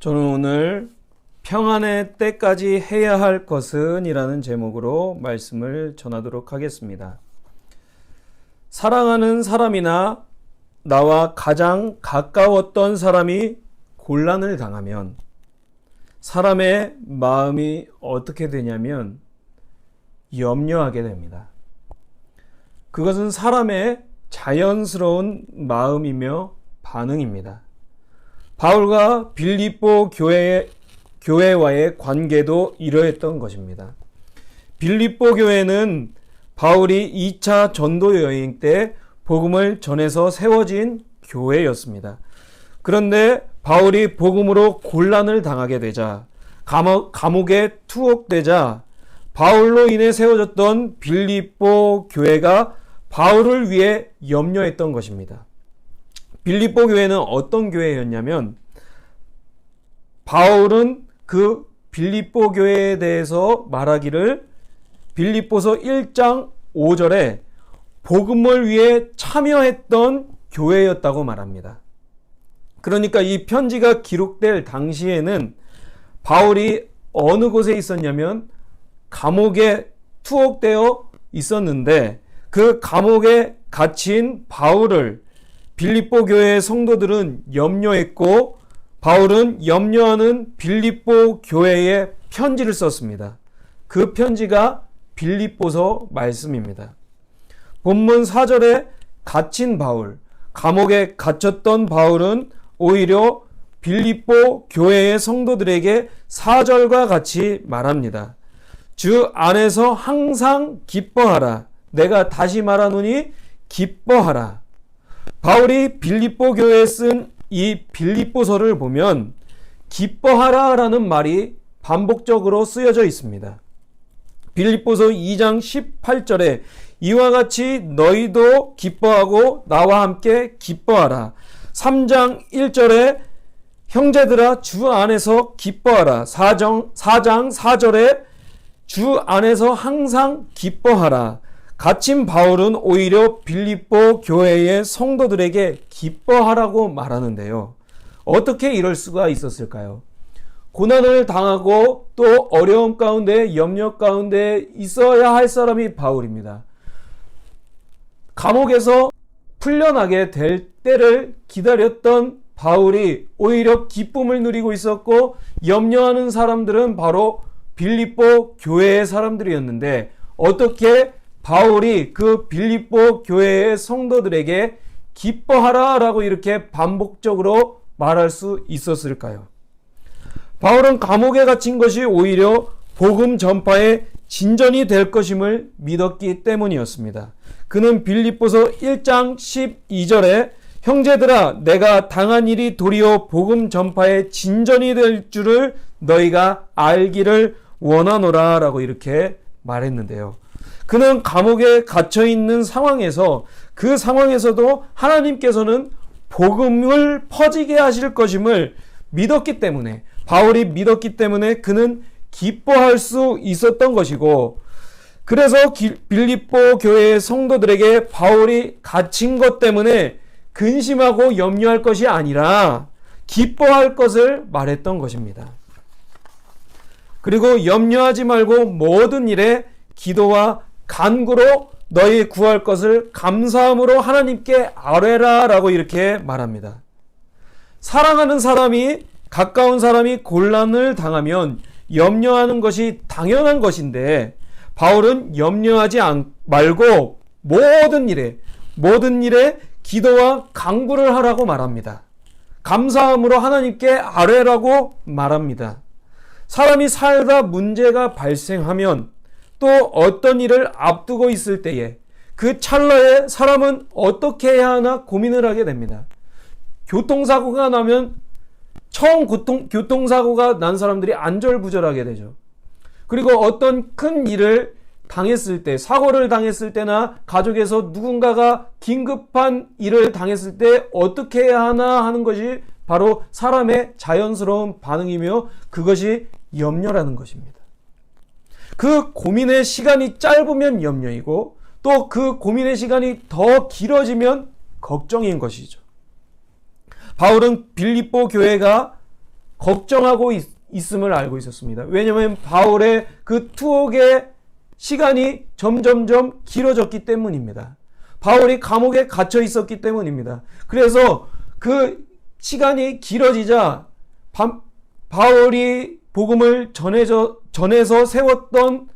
저는 오늘 평안의 때까지 해야 할 것은 이라는 제목으로 말씀을 전하도록 하겠습니다. 사랑하는 사람이나 나와 가장 가까웠던 사람이 곤란을 당하면 사람의 마음이 어떻게 되냐면 염려하게 됩니다. 그것은 사람의 자연스러운 마음이며 반응입니다. 바울과 빌립보 교회와의 관계도 이러했던 것입니다. 빌립보 교회는 바울이 2차 전도 여행 때 복음을 전해서 세워진 교회였습니다. 그런데 바울이 복음으로 곤란을 당하게 되자, 감옥에 투옥되자 바울로 인해 세워졌던 빌립보 교회가 바울을 위해 염려했던 것입니다. 빌립보 교회는 어떤 교회였냐면, 바울은 그 빌립보 교회에 대해서 말하기를 빌립보서 1장 5절에 복음을 위해 참여했던 교회였다고 말합니다. 그러니까 이 편지가 기록될 당시에는 바울이 어느 곳에 있었냐면 감옥에 투옥되어 있었는데, 그 감옥에 갇힌 바울을 빌립보 교회의 성도들은 염려했고, 바울은 염려하는 빌립보 교회에 편지를 썼습니다. 그 편지가 빌립보서 말씀입니다. 본문 4절에 갇힌 바울, 감옥에 갇혔던 바울은 오히려 빌립보 교회의 성도들에게 4절과 같이 말합니다. 주 안에서 항상 기뻐하라. 내가 다시 말하노니 기뻐하라. 바울이 빌립보 교회에 쓴 이 빌립보서를 보면 기뻐하라 라는 말이 반복적으로 쓰여져 있습니다. 빌립보서 2장 18절에 이와 같이 너희도 기뻐하고 나와 함께 기뻐하라. 3장 1절에 형제들아 주 안에서 기뻐하라. 4장 4절에 주 안에서 항상 기뻐하라. 갇힌 바울은 오히려 빌립보 교회의 성도들에게 기뻐하라고 말하는데요. 어떻게 이럴 수가 있었을까요? 고난을 당하고 또 어려움 가운데, 염려 가운데 있어야 할 사람이 바울입니다. 감옥에서 풀려나게 될 때를 기다렸던 바울이 오히려 기쁨을 누리고 있었고, 염려하는 사람들은 바로 빌립보 교회의 사람들이었는데, 어떻게 바울이 그 빌립보 교회의 성도들에게 기뻐하라 라고 이렇게 반복적으로 말할 수 있었을까요? 바울은 감옥에 갇힌 것이 오히려 복음 전파의 진전이 될 것임을 믿었기 때문이었습니다. 그는 빌립보서 1장 12절에 형제들아 내가 당한 일이 도리어 복음 전파의 진전이 될 줄을 너희가 알기를 원하노라 라고 이렇게 말했는데요. 그는 감옥에 갇혀 있는 상황에서, 그 상황에서도 하나님께서는 복음을 퍼지게 하실 것임을 믿었기 때문에, 바울이 믿었기 때문에 그는 기뻐할 수 있었던 것이고, 그래서 빌립보 교회의 성도들에게 바울이 갇힌 것 때문에 근심하고 염려할 것이 아니라 기뻐할 것을 말했던 것입니다. 그리고 염려하지 말고 모든 일에 기도와 간구로 너희 구할 것을 감사함으로 하나님께 아뢰라 라고 이렇게 말합니다. 사랑하는 사람이, 가까운 사람이 곤란을 당하면 염려하는 것이 당연한 것인데, 바울은 염려하지 말고 모든 일에 기도와 간구를 하라고 말합니다. 감사함으로 하나님께 아뢰라고 말합니다. 사람이 살다 문제가 발생하면, 또 어떤 일을 앞두고 있을 때에 그 찰나에 사람은 어떻게 해야 하나 고민을 하게 됩니다. 교통사고가 나면 처음 교통사고가 난 사람들이 안절부절하게 되죠. 그리고 어떤 큰 일을 당했을 때, 사고를 당했을 때나 가족에서 누군가가 긴급한 일을 당했을 때 어떻게 해야 하나 하는 것이 바로 사람의 자연스러운 반응이며, 그것이 염려라는 것입니다. 그 고민의 시간이 짧으면 염려이고, 또 그 고민의 시간이 더 길어지면 걱정인 것이죠. 바울은 빌립보 교회가 걱정하고 있음을 알고 있었습니다. 왜냐하면 바울의 그 투옥의 시간이 점점점 길어졌기 때문입니다. 바울이 감옥에 갇혀 있었기 때문입니다. 그래서 그 시간이 길어지자 바울이 복음을 전해서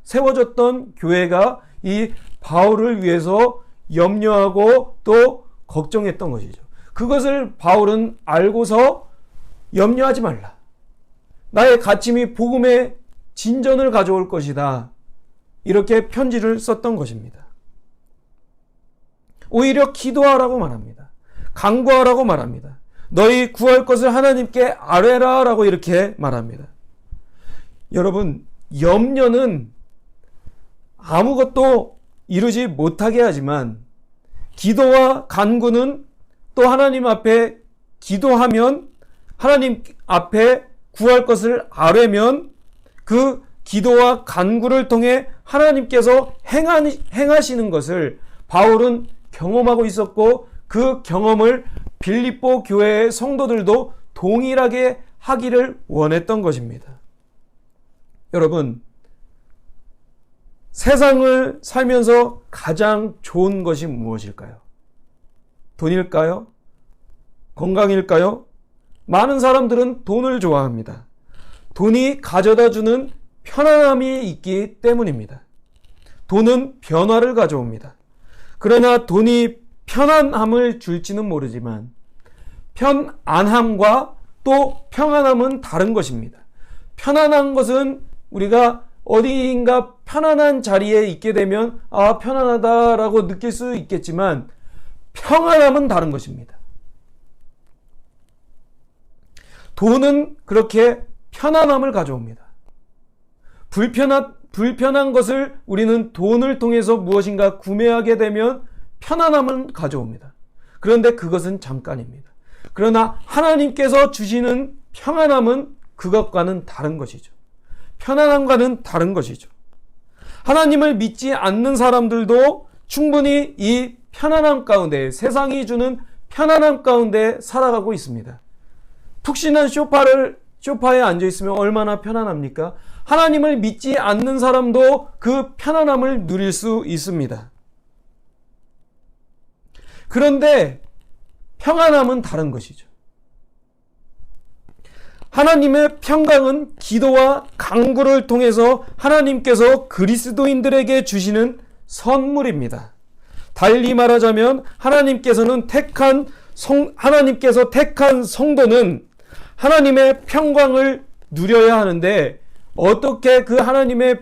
세워졌던 교회가 이 바울을 위해서 염려하고 또 걱정했던 것이죠. 그것을 바울은 알고서 염려하지 말라. 나의 갇힘이 복음의 진전을 가져올 것이다. 이렇게 편지를 썼던 것입니다. 오히려 기도하라고 말합니다. 간구하라고 말합니다. 너희 구할 것을 하나님께 아뢰라 라고 이렇게 말합니다. 여러분, 염려는 아무것도 이루지 못하게 하지만 기도와 간구는 또 하나님 앞에 기도하면, 하나님 앞에 구할 것을 아뢰면 그 기도와 간구를 통해 하나님께서 행하시는 것을 바울은 경험하고 있었고, 그 경험을 빌립보 교회의 성도들도 동일하게 하기를 원했던 것입니다. 여러분, 세상을 살면서 가장 좋은 것이 무엇일까요? 돈일까요? 건강일까요? 많은 사람들은 돈을 좋아합니다. 돈이 가져다 주는 편안함이 있기 때문입니다. 돈은 변화를 가져옵니다. 그러나 돈이 편안함을 줄지는 모르지만 편안함과 또 평안함은 다른 것입니다. 편안한 것은 우리가 어디인가 편안한 자리에 있게 되면 편안하다라고 느낄 수 있겠지만 평안함은 다른 것입니다. 돈은 그렇게 편안함을 가져옵니다. 불편한 것을 우리는 돈을 통해서 무엇인가 구매하게 되면 편안함을 가져옵니다. 그런데 그것은 잠깐입니다. 그러나 하나님께서 주시는 평안함은 그것과는 다른 것이죠. 편안함과는 다른 것이죠. 하나님을 믿지 않는 사람들도 충분히 이 편안함 가운데, 세상이 주는 편안함 가운데 살아가고 있습니다. 푹신한 소파에 앉아 있으면 얼마나 편안합니까? 하나님을 믿지 않는 사람도 그 편안함을 누릴 수 있습니다. 그런데 평안함은 다른 것이죠. 하나님의 평강은 기도와 간구를 통해서 하나님께서 그리스도인들에게 주시는 선물입니다. 달리 말하자면 하나님께서 택한 성도는 하나님의 평강을 누려야 하는데, 어떻게 그 하나님의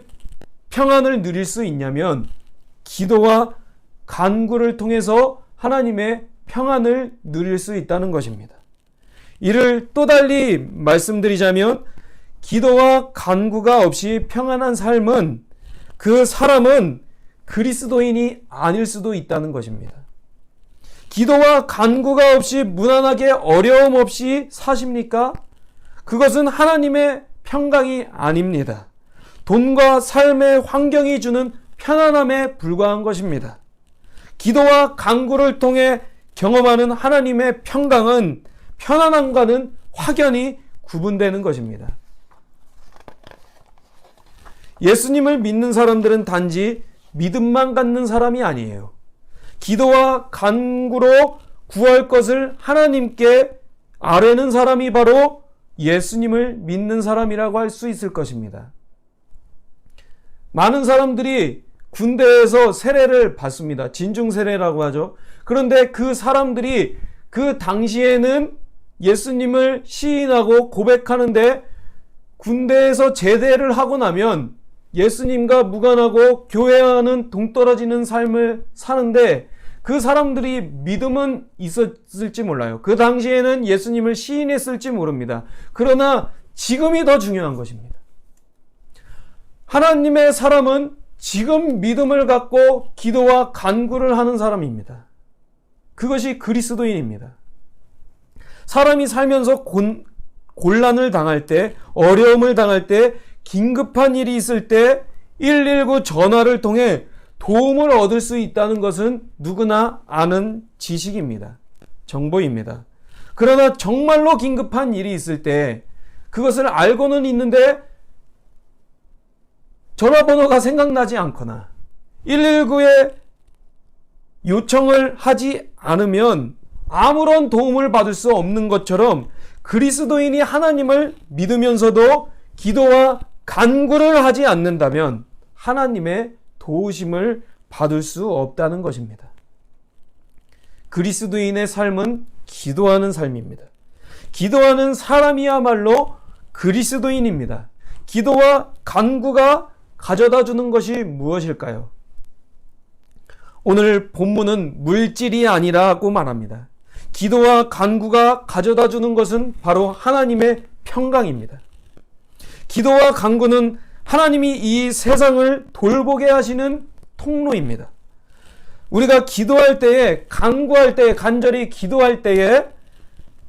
평안을 누릴 수 있냐면 기도와 간구를 통해서 하나님의 평안을 누릴 수 있다는 것입니다. 이를 또 달리 말씀드리자면 기도와 간구가 없이 평안한 삶은 그 사람은 그리스도인이 아닐 수도 있다는 것입니다. 기도와 간구가 없이 무난하게 어려움 없이 사십니까? 그것은 하나님의 평강이 아닙니다. 돈과 삶의 환경이 주는 편안함에 불과한 것입니다. 기도와 간구를 통해 경험하는 하나님의 평강은 편안함과는 확연히 구분되는 것입니다. 예수님을 믿는 사람들은 단지 믿음만 갖는 사람이 아니에요. 기도와 간구로 구할 것을 하나님께 아뢰는 사람이 바로 예수님을 믿는 사람이라고 할 수 있을 것입니다. 많은 사람들이 군대에서 세례를 받습니다. 진중 세례라고 하죠. 그런데 그 사람들이 그 당시에는 예수님을 시인하고 고백하는데 군대에서 제대를 하고 나면 예수님과 무관하고 교회와는 동떨어지는 삶을 사는데 그 사람들이 믿음은 있었을지 몰라요. 그 당시에는 예수님을 시인했을지 모릅니다. 그러나 지금이 더 중요한 것입니다. 하나님의 사람은 지금 믿음을 갖고 기도와 간구를 하는 사람입니다. 그것이 그리스도인입니다. 사람이 살면서 곤란을 당할 때, 어려움을 당할 때, 긴급한 일이 있을 때 119 전화를 통해 도움을 얻을 수 있다는 것은 누구나 아는 지식입니다. 정보입니다. 그러나 정말로 긴급한 일이 있을 때 그것을 알고는 있는데 전화번호가 생각나지 않거나 119에 요청을 하지 않으면 아무런 도움을 받을 수 없는 것처럼 그리스도인이 하나님을 믿으면서도 기도와 간구를 하지 않는다면 하나님의 도우심을 받을 수 없다는 것입니다. 그리스도인의 삶은 기도하는 삶입니다. 기도하는 사람이야말로 그리스도인입니다. 기도와 간구가 가져다 주는 것이 무엇일까요? 오늘 본문은 물질이 아니라고 말합니다. 기도와 간구가 가져다 주는 것은 바로 하나님의 평강입니다. 기도와 간구는 하나님이 이 세상을 돌보게 하시는 통로입니다. 우리가 기도할 때에, 간구할 때에, 간절히 기도할 때에,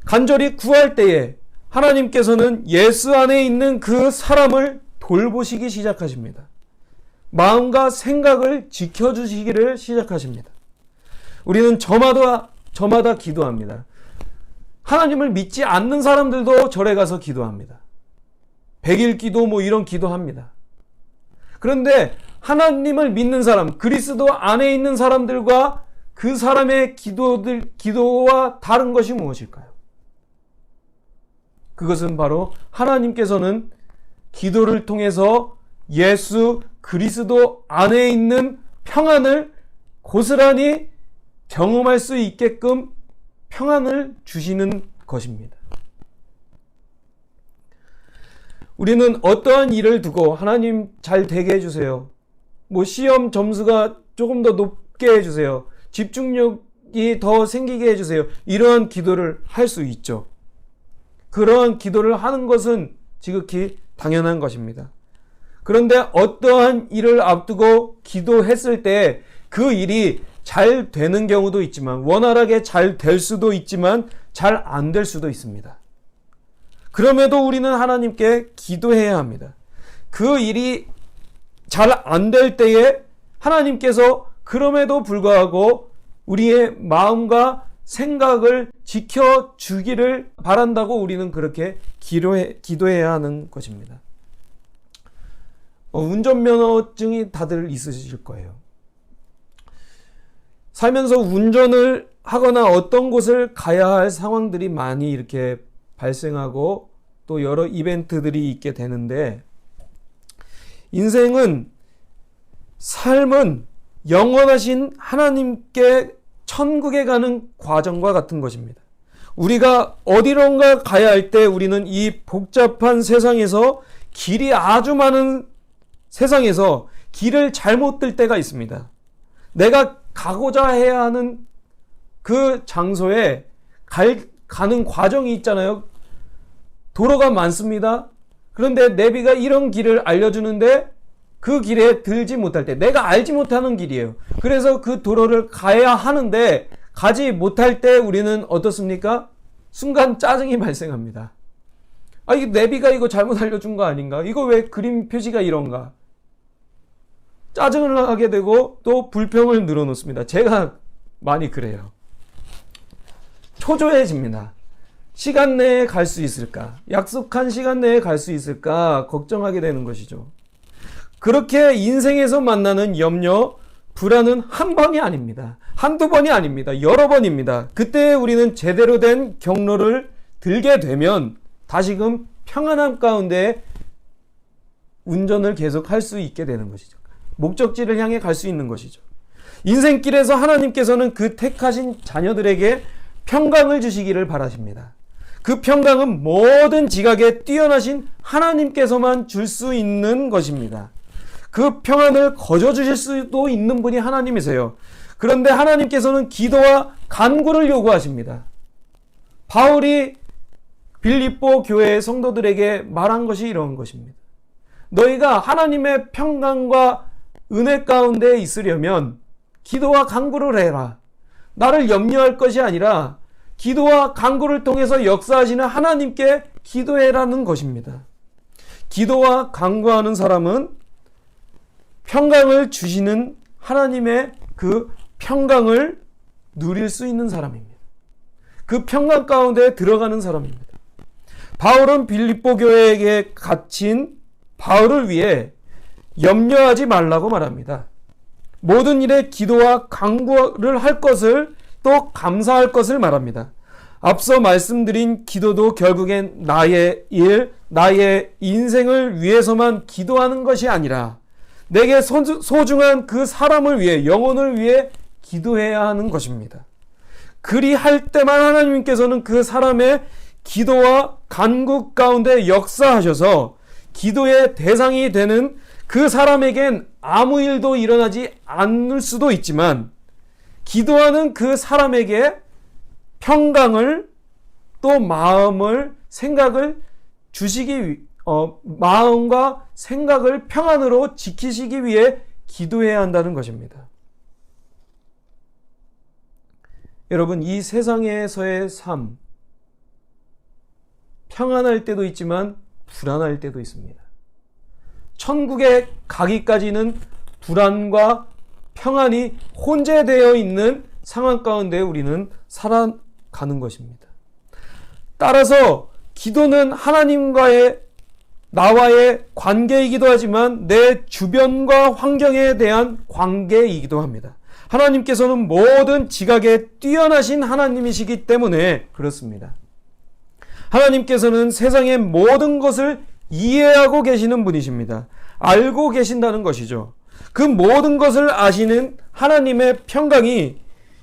간절히 구할 때에 하나님께서는 예수 안에 있는 그 사람을 돌보시기 시작하십니다. 마음과 생각을 지켜주시기를 시작하십니다. 우리는 저마다 기도합니다. 하나님을 믿지 않는 사람들도 절에 가서 기도합니다. 100일 기도 이런 기도합니다. 그런데 하나님을 믿는 사람, 그리스도 안에 있는 사람들과 그 사람의 기도와 다른 것이 무엇일까요? 그것은 바로 하나님께서는 기도를 통해서 예수 그리스도 안에 있는 평안을 고스란히 경험할 수 있게끔 평안을 주시는 것입니다. 우리는 어떠한 일을 두고 하나님 잘 되게 해주세요. 시험 점수가 조금 더 높게 해주세요. 집중력이 더 생기게 해주세요. 이러한 기도를 할 수 있죠. 그러한 기도를 하는 것은 지극히 당연한 것입니다. 그런데 어떠한 일을 앞두고 기도했을 때 그 일이 잘 되는 경우도 있지만, 원활하게 잘 될 수도 있지만 잘 안 될 수도 있습니다. 그럼에도 우리는 하나님께 기도해야 합니다. 그 일이 잘 안 될 때에 하나님께서 그럼에도 불구하고 우리의 마음과 생각을 지켜주기를 바란다고 우리는 그렇게 기도해야 하는 것입니다. 운전면허증이 다들 있으실 거예요. 살면서 운전을 하거나 어떤 곳을 가야 할 상황들이 많이 이렇게 발생하고 또 여러 이벤트들이 있게 되는데, 인생은, 삶은 영원하신 하나님께 천국에 가는 과정과 같은 것입니다. 우리가 어디론가 가야 할 때 우리는 이 복잡한 세상에서, 길이 아주 많은 세상에서 길을 잘못 들 때가 있습니다. 내가 가고자 해야 하는 그 장소에 가는 과정이 있잖아요. 도로가 많습니다. 그런데 내비가 이런 길을 알려주는데 그 길에 들지 못할 때, 내가 알지 못하는 길이에요. 그래서 그 도로를 가야 하는데 가지 못할 때 우리는 어떻습니까? 순간 짜증이 발생합니다. 이 내비가 이거 잘못 알려준 거 아닌가? 이거 왜 그림 표시가 이런가? 짜증을 하게 되고 또 불평을 늘어놓습니다. 제가 많이 그래요. 초조해집니다. 시간 내에 갈 수 있을까? 약속한 시간 내에 갈 수 있을까? 걱정하게 되는 것이죠. 그렇게 인생에서 만나는 염려, 불안은 한 번이 아닙니다. 한두 번이 아닙니다. 여러 번입니다. 그때 우리는 제대로 된 경로를 들게 되면 다시금 평안함 가운데 운전을 계속 할 수 있게 되는 것이죠. 목적지를 향해 갈 수 있는 것이죠. 인생길에서 하나님께서는 그 택하신 자녀들에게 평강을 주시기를 바라십니다. 그 평강은 모든 지각에 뛰어나신 하나님께서만 줄 수 있는 것입니다. 그 평안을 거저 주실 수도 있는 분이 하나님이세요. 그런데 하나님께서는 기도와 간구를 요구하십니다. 바울이 빌립보 교회의 성도들에게 말한 것이 이런 것입니다. 너희가 하나님의 평강과 은혜 가운데 있으려면 기도와 간구를 해라. 나를 염려할 것이 아니라 기도와 간구를 통해서 역사하시는 하나님께 기도해라는 것입니다. 기도와 간구하는 사람은 평강을 주시는 하나님의 그 평강을 누릴 수 있는 사람입니다. 그 평강 가운데 들어가는 사람입니다. 바울은 빌립보 교회에 갇힌 바울을 위해 염려하지 말라고 말합니다. 모든 일에 기도와 간구를 할 것을 또 감사할 것을 말합니다. 앞서 말씀드린 기도도 결국엔 나의 일, 나의 인생을 위해서만 기도하는 것이 아니라 내게 소중한 그 사람을 위해, 영혼을 위해 기도해야 하는 것입니다. 그리할 때만 하나님께서는 그 사람의 기도와 간구 가운데 역사하셔서 기도의 대상이 되는 그 사람에겐 아무 일도 일어나지 않을 수도 있지만 기도하는 그 사람에게 평강을 또 마음을, 생각을 주시기 마음과 생각을 평안으로 지키시기 위해 기도해야 한다는 것입니다. 여러분, 이 세상에서의 삶, 평안할 때도 있지만 불안할 때도 있습니다. 천국에 가기까지는 불안과 평안이 혼재되어 있는 상황 가운데 우리는 살아가는 것입니다. 따라서 기도는 하나님과의 나와의 관계이기도 하지만 내 주변과 환경에 대한 관계이기도 합니다. 하나님께서는 모든 지각에 뛰어나신 하나님이시기 때문에 그렇습니다. 하나님께서는 세상의 모든 것을 이해하고 계시는 분이십니다. 알고 계신다는 것이죠. 그 모든 것을 아시는 하나님의 평강이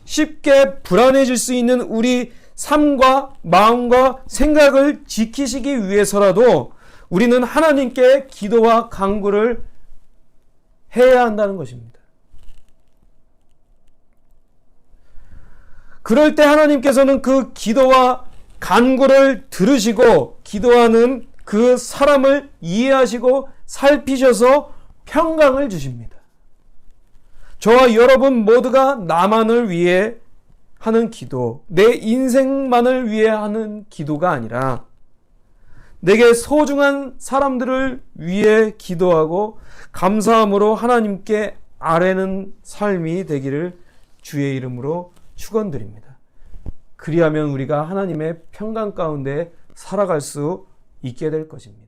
쉽게 불안해질 수 있는 우리 삶과 마음과 생각을 지키시기 위해서라도 우리는 하나님께 기도와 간구를 해야 한다는 것입니다. 그럴 때 하나님께서는 그 기도와 간구를 들으시고 기도하는 그 사람을 이해하시고 살피셔서 평강을 주십니다. 저와 여러분 모두가 나만을 위해 하는 기도, 내 인생만을 위해 하는 기도가 아니라 내게 소중한 사람들을 위해 기도하고 감사함으로 하나님께 아뢰는 삶이 되기를 주의 이름으로 축원드립니다. 그리하면 우리가 하나님의 평강 가운데 살아갈 수 있게 될 것입니다.